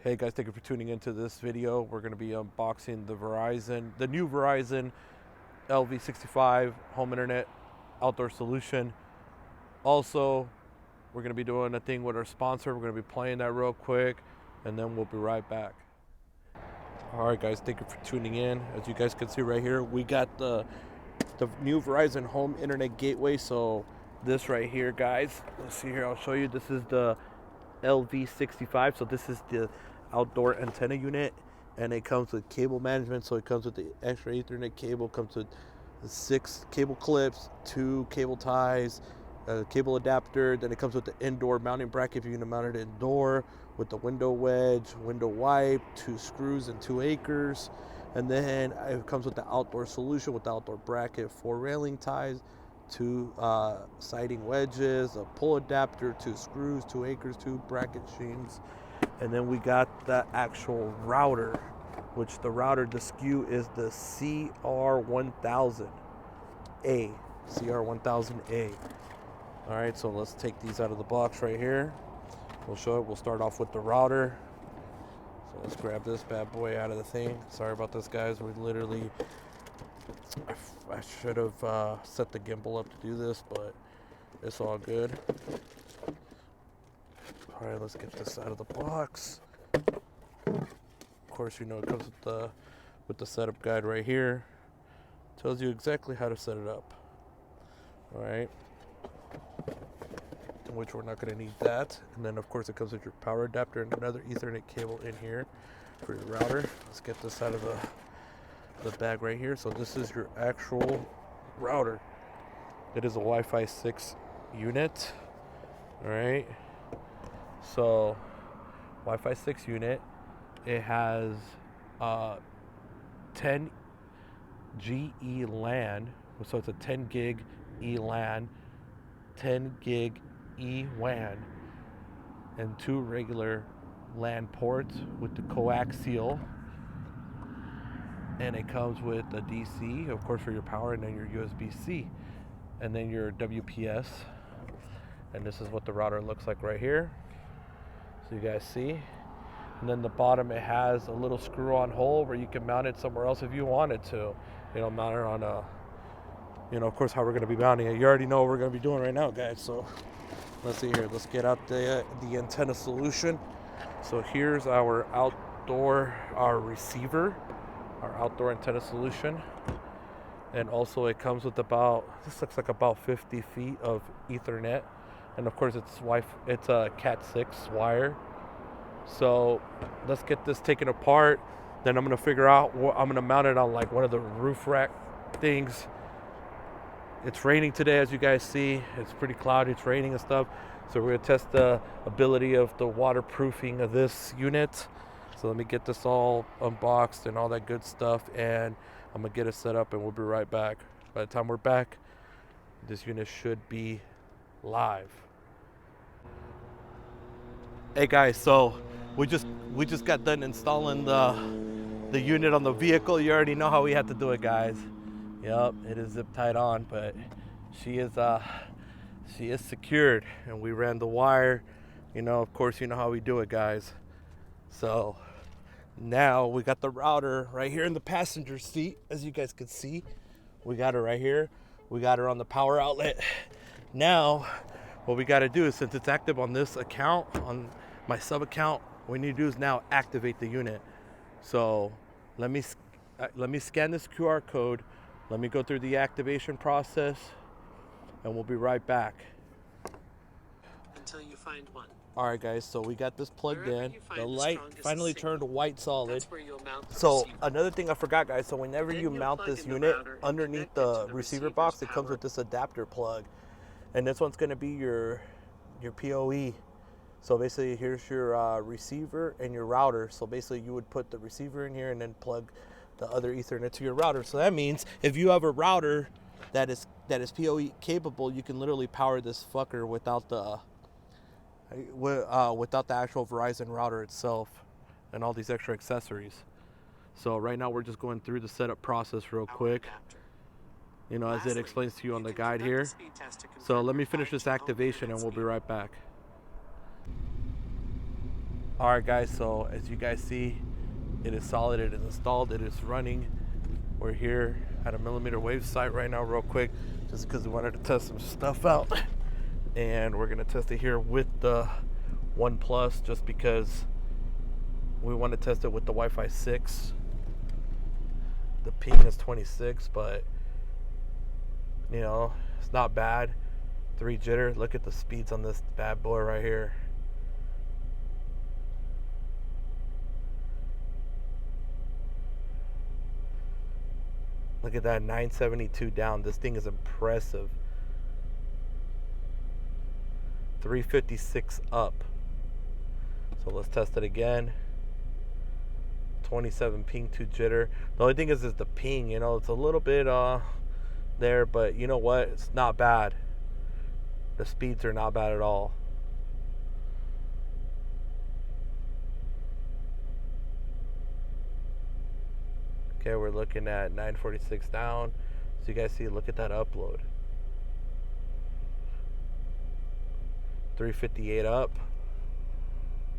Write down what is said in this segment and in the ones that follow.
Hey guys, thank you for tuning into this video. We're going to be unboxing the new Verizon LV65 home internet outdoor solution. Also, we're going to be doing a thing with our sponsor. We're going to be playing that real quick, and then we'll be right back. All right, guys, thank you for tuning in. As you guys can see right here, we got the new Verizon home internet gateway. So this right here, guys, let's see here. I'll show you. This is the LV65. So this is the outdoor antenna unit, and it comes with cable management. So it comes with the extra Ethernet cable, comes with 6 cable clips, 2 cable ties, a cable adapter. Then it comes with the indoor mounting bracket if you're going to mount it indoor, with the window wedge, window wipe, 2 screws and 2 anchors. And then it comes with the outdoor solution with the outdoor bracket, 4 railing ties, 2 siding wedges, a pull adapter, 2 screws, 2 anchors, 2 bracket sheens. And then we got the actual router, which the SKU is the CR1000A. CR1000A. All right, so let's take these out of the box right here. We'll show it. We'll start off with the router. So let's grab this bad boy out of the thing. Sorry about this, guys. We literally, I should have set the gimbal up to do this, but it's all good. All right, let's get this out of the box. Of course, you know it comes with the setup guide right here. Tells you exactly how to set it up. All right, which we're not going to need that. And then, of course, it comes with your power adapter and another Ethernet cable in here for your router. Let's get this out of the bag right here. So this is your actual router. It is a Wi-Fi 6 unit. All right. So, Wi-Fi 6 unit. It has 10 GE LAN, so it's a 10 gig ELAN, 10 gig EWAN, and 2 regular LAN ports with the coaxial. And it comes with a DC, of course, for your power, and then your USB-C, and then your WPS. And this is what the router looks like right here. So you guys see. And then the bottom, it has a little screw-on hole where you can mount it somewhere else if you wanted to. Mount it on a, of course, how we're going to be mounting it. You already know what we're going to be doing right now, guys. So let's see here. Let's get out the antenna solution. So here's our receiver, our outdoor antenna solution. And also it comes with this looks like about 50 feet of Ethernet. And of course it's a Cat 6 wire. So let's get this taken apart. Then I'm going to figure out what I'm going to mount it on, like one of the roof rack things. It's raining today, as you guys see. It's pretty cloudy, it's raining and stuff. So we're going to test the ability of the waterproofing of this unit. So let me get this all unboxed and all that good stuff, and I'm going to get it set up and we'll be right back. By the time we're back, this unit should be live. Hey guys, so we just got done installing the unit on the vehicle. You already know how we had to do it, guys. Yep, it is zip tied on, but she is secured, and we ran the wire. Of course, you know how we do it, guys. So now we got the router right here in the passenger seat, as you guys can see. We got her right here. We got her on the power outlet. Now what we got to do is, since it's active on this account, on my sub account, what we need to do is now activate the unit. So let me scan this QR code. Let me go through the activation process, and we'll be right back. Until you find one. All right, guys, so we got this plugged in. The light finally turned white solid. So another thing I forgot, guys, so whenever you mount this unit underneath the receiver box, it comes with this adapter plug. And this one's going to be your PoE. So basically, here's your receiver and your router. So basically, you would put the receiver in here and then plug the other Ethernet to your router. So that means if you have a router that is PoE capable, you can literally power this fucker without the actual Verizon router itself and all these extra accessories. So right now we're just going through the setup process real quick. As it explains to you on the guide here. So let me finish this activation and we'll be right back. Alright guys, so as you guys see, it is solid, it is installed, it is running. We're here at a millimeter wave site right now real quick, just because we wanted to test some stuff out. And we're gonna test it here with the One Plus, just because we want to test it with the Wi-Fi 6. The ping is 26, but you know, it's not bad. 3 jitter, look at the speeds on this bad boy right here. Look at that, 972 down. This thing is impressive. 356 up. So let's test it again. 27 ping, 2 jitter. The only thing is the ping, you know, it's a little bit there, but you know what? It's not bad. The speeds are not bad at all. Okay, we're looking at 946 down. So you guys see, look at that upload. 358 up.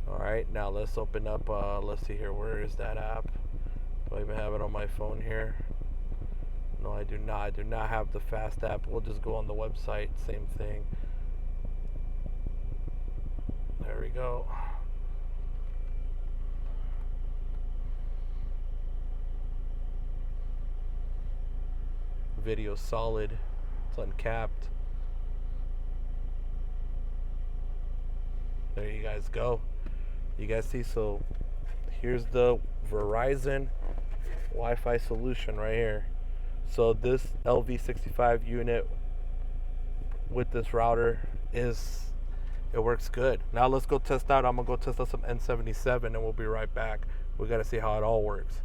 Alright, now let's open up, let's see here, where is that app? Do I even have it on my phone here? No, I do not. I do not have the fast app. We'll just go on the website, same thing. There we go. Video solid, it's uncapped. There you guys go. You guys see, so here's the Verizon Wi-Fi solution right here. So this LV65 unit with this router it works good. Now let's go test out. I'm gonna go test out some N77 and we'll be right back. We gotta see how it all works.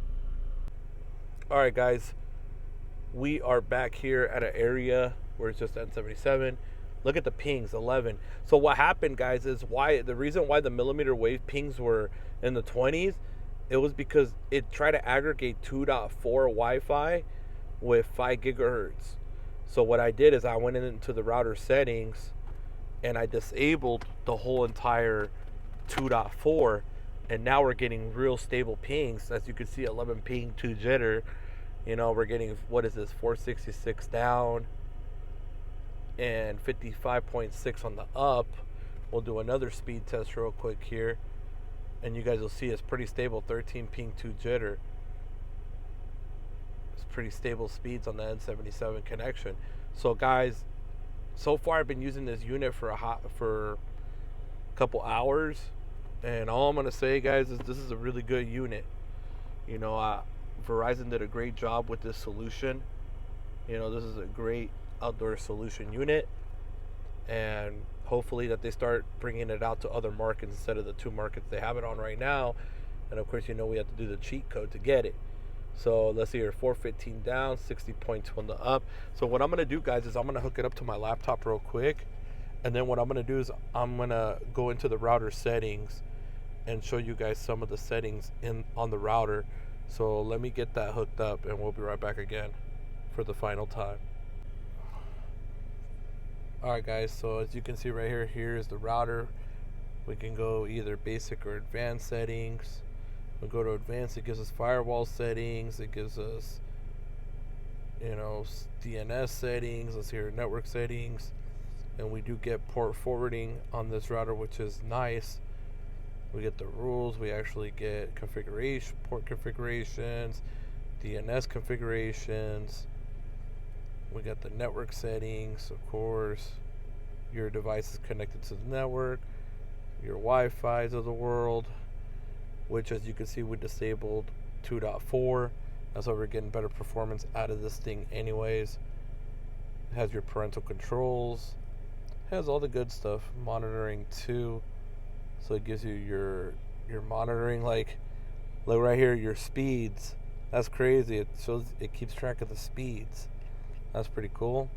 All right guys, we are back here at an area where it's just N77. Look at the pings, 11. So what happened, guys, is the reason why the millimeter wave pings were in the 20s, it was because it tried to aggregate 2.4 Wi-Fi with 5 gigahertz. So what I did is I went into the router settings and I disabled the whole entire 2.4, and now we're getting real stable pings. As you can see, 11 ping, 2 jitter. You know, we're getting, what is this, 466 down and 55.6 on the up. We'll do another speed test real quick here, and you guys will see it's pretty stable. 13 ping, 2 jitter. It's pretty stable speeds on the N77 connection. So guys, so far I've been using this unit for a couple hours, and all I'm gonna say, guys, is this is a really good unit. You know, Verizon did a great job with this solution. You know, this is a great outdoor solution unit, and hopefully that they start bringing it out to other markets instead of the 2 markets they have it on right now. And of course, you know, we have to do the cheat code to get it. So let's see here, 415 down, 60.2 on the up. So what I'm gonna do, guys, is I'm gonna hook it up to my laptop real quick, and then what I'm gonna do is I'm gonna go into the router settings and show you guys some of the settings on the router. So let me get that hooked up and we'll be right back again for the final time. Alright guys, so as you can see right here, here is the router. We can go either basic or advanced settings. We go to advanced, it gives us firewall settings, it gives us, you know, DNS settings, let's hear network settings, and we do get port forwarding on this router, which is nice. We get the rules, we actually get configuration, port configurations, DNS configurations. We got the network settings, of course. Your device is connected to the network, your Wi-Fi's of the world, which, as you can see, we disabled 2.4. That's why we're getting better performance out of this thing anyways. It has your parental controls, it has all the good stuff. Monitoring too. So it gives you your monitoring, like right here, your speeds. That's crazy. It keeps track of the speeds. That's pretty cool.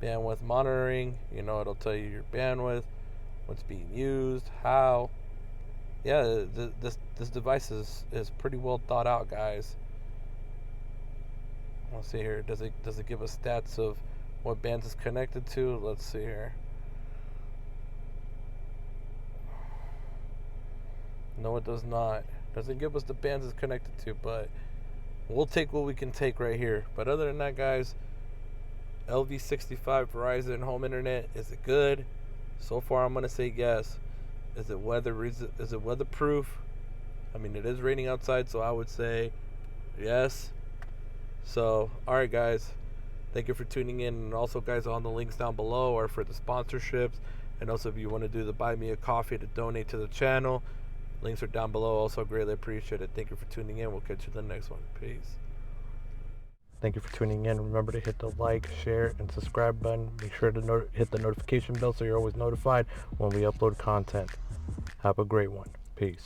Bandwidth monitoring, you know, it'll tell you your bandwidth, what's being used, how. Yeah, this device is pretty well thought out, guys. Let's see here. Does it give us stats of what bands it's connected to? Let's see here. No, it does not. Doesn't give us the bands it's connected to, but we'll take what we can take right here. But other than that, guys, LV65 Verizon home internet, is it good? So far, I'm gonna say yes. Is it weatherproof? I mean, it is raining outside, so I would say yes. So, alright guys, thank you for tuning in. And also, guys, all the links down below are for the sponsorships. And also, if you want to do the buy me a coffee to donate to the channel, links are down below. Also, greatly appreciate it. Thank you for tuning in. We'll catch you in the next one. Peace. Thank you for tuning in. Remember to hit the like, share, and subscribe button. Make sure to hit the notification bell so you're always notified when we upload content. Have a great one. Peace.